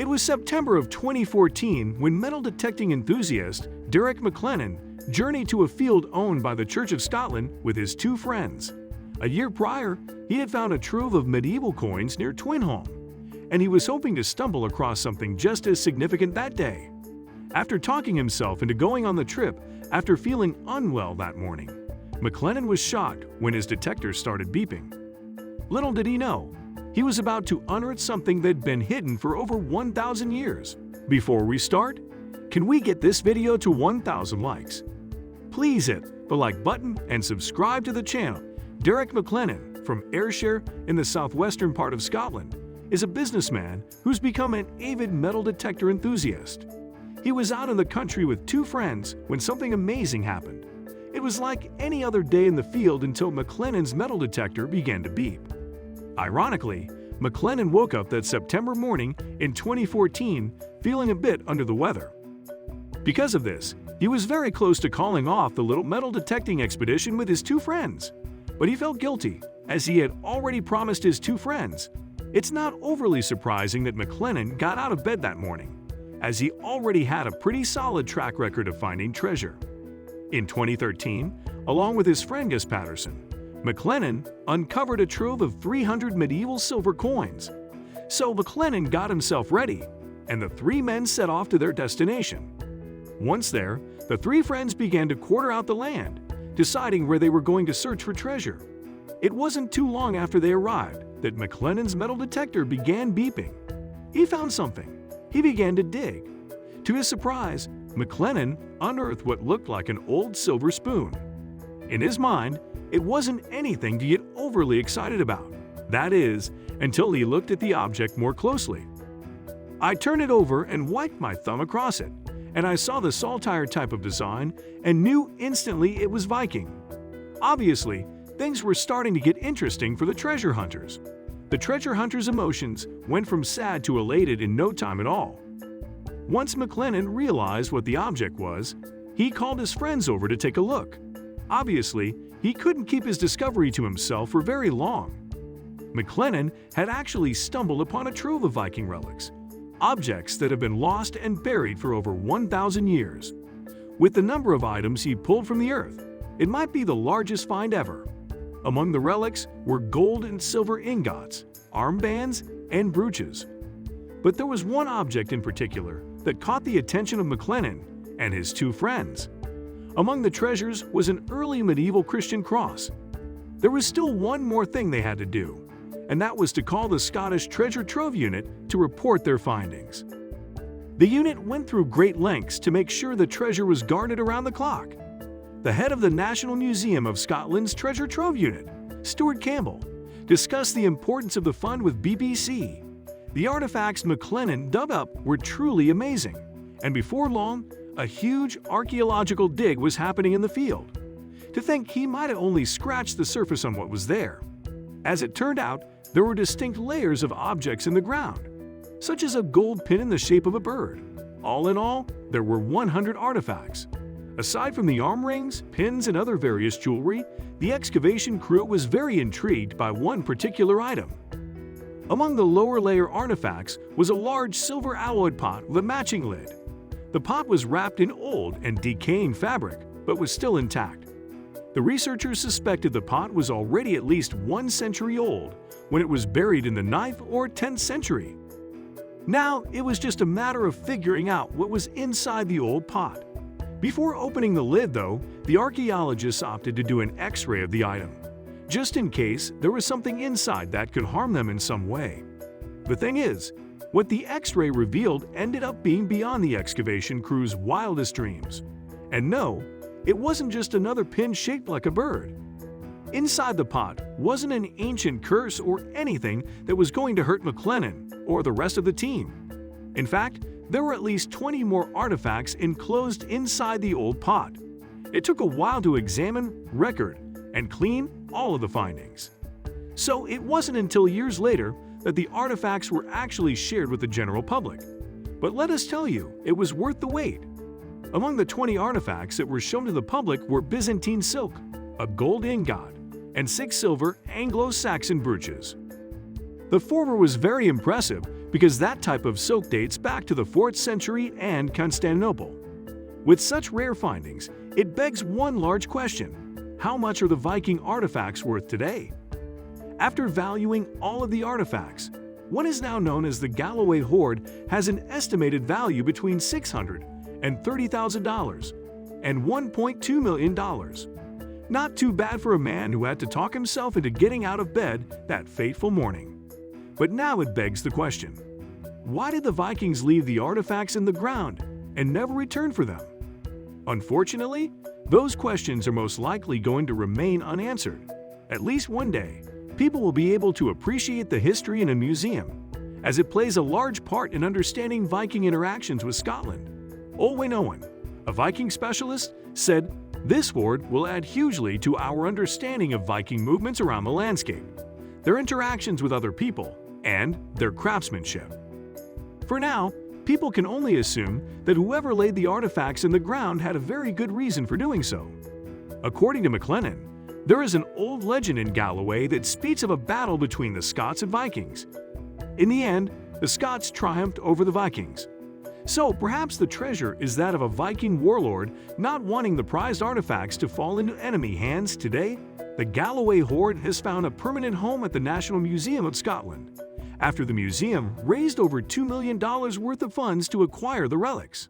It was September of 2014 when metal detecting enthusiast Derek McLennan journeyed to a field owned by the Church of Scotland with his two friends. A year prior, he had found a trove of medieval coins near Twynholm, and he was hoping to stumble across something just as significant that day. After talking himself into going on the trip after feeling unwell that morning, McLennan was shocked when his detector started beeping. Little did he know, he was about to unearth something that had been hidden for over 1,000 years. Before we start, can we get this video to 1,000 likes? Please hit the like button and subscribe to the channel. Derek McLennan from Ayrshire in the southwestern part of Scotland is a businessman who's become an avid metal detector enthusiast. He was out in the country with two friends when something amazing happened. It was like any other day in the field until McLennan's metal detector began to beep. Ironically, McLennan woke up that September morning in 2014 feeling a bit under the weather. Because of this, he was very close to calling off the little metal detecting expedition with his two friends. But he felt guilty, as he had already promised his two friends. It's not overly surprising that McLennan got out of bed that morning, as he already had a pretty solid track record of finding treasure. In 2013, along with his friend Gus Patterson, McLennan uncovered a trove of 300 medieval silver coins. So McLennan got himself ready, and the three men set off to their destination. Once there, the three friends began to quarter out the land, deciding where they were going to search for treasure. It wasn't too long after they arrived that McLennan's metal detector began beeping. He found something. He began to dig. To his surprise, McLennan unearthed what looked like an old silver spoon. In his mind, it wasn't anything to get overly excited about. That is, until he looked at the object more closely. I turned it over and wiped my thumb across it, and I saw the saltire type of design and knew instantly it was Viking. Obviously, things were starting to get interesting for the treasure hunters. The treasure hunters' emotions went from sad to elated in no time at all. Once McLennan realized what the object was, he called his friends over to take a look. Obviously, he couldn't keep his discovery to himself for very long. McLennan had actually stumbled upon a trove of Viking relics, objects that have been lost and buried for over 1,000 years. With the number of items he pulled from the earth, it might be the largest find ever. Among the relics were gold and silver ingots, armbands, and brooches. But there was one object in particular that caught the attention of McLennan and his two friends. Among the treasures was an early medieval Christian cross. There was still one more thing they had to do, and that was to call the Scottish Treasure Trove Unit to report their findings. The unit went through great lengths to make sure the treasure was guarded around the clock. The head of the National Museum of Scotland's Treasure Trove Unit, Stuart Campbell, discussed the importance of the fund with BBC. The artifacts McLennan dug up were truly amazing, and before long, a huge archaeological dig was happening in the field. To think he might have only scratched the surface on what was there. As it turned out, there were distinct layers of objects in the ground, such as a gold pin in the shape of a bird. All in all, there were 100 artifacts. Aside from the arm rings, pins, and other various jewelry, the excavation crew was very intrigued by one particular item. Among the lower layer artifacts was a large silver alloyed pot with a matching lid. The pot was wrapped in old and decaying fabric, but was still intact. The researchers suspected the pot was already at least 1 century old when it was buried in the 9th or 10th century. Now, it was just a matter of figuring out what was inside the old pot. Before opening the lid, though, the archaeologists opted to do an X-ray of the item, just in case there was something inside that could harm them in some way. The thing is, what the X-ray revealed ended up being beyond the excavation crew's wildest dreams. And no, it wasn't just another pin shaped like a bird. Inside the pot wasn't an ancient curse or anything that was going to hurt McLennan or the rest of the team. In fact, there were at least 20 more artifacts enclosed inside the old pot. It took a while to examine, record, and clean all of the findings. So it wasn't until years later that the artifacts were actually shared with the general public. But let us tell you, it was worth the wait. Among the 20 artifacts that were shown to the public were Byzantine silk, a gold ingot, and 6 silver Anglo-Saxon brooches. The former was very impressive because that type of silk dates back to the 4th century and Constantinople. With such rare findings, it begs one large question: how much are the Viking artifacts worth today? After valuing all of the artifacts, what is now known as the Galloway hoard has an estimated value between $600,000 and $30,000 and $1.2 million. Not too bad for a man who had to talk himself into getting out of bed that fateful morning. But now it begs the question: why did the Vikings leave the artifacts in the ground and never return for them? Unfortunately, those questions are most likely going to remain unanswered. At least one day, people will be able to appreciate the history in a museum, as it plays a large part in understanding Viking interactions with Scotland. Olwen Owen, a Viking specialist, said, "This hoard will add hugely to our understanding of Viking movements around the landscape, their interactions with other people, and their craftsmanship." For now, people can only assume that whoever laid the artifacts in the ground had a very good reason for doing so. According to McLennan, there is an old legend in Galloway that speaks of a battle between the Scots and Vikings. In the end, the Scots triumphed over the Vikings. So perhaps the treasure is that of a Viking warlord not wanting the prized artifacts to fall into enemy hands. Today, the Galloway hoard has found a permanent home at the National Museum of Scotland, after the museum raised over $2 million worth of funds to acquire the relics.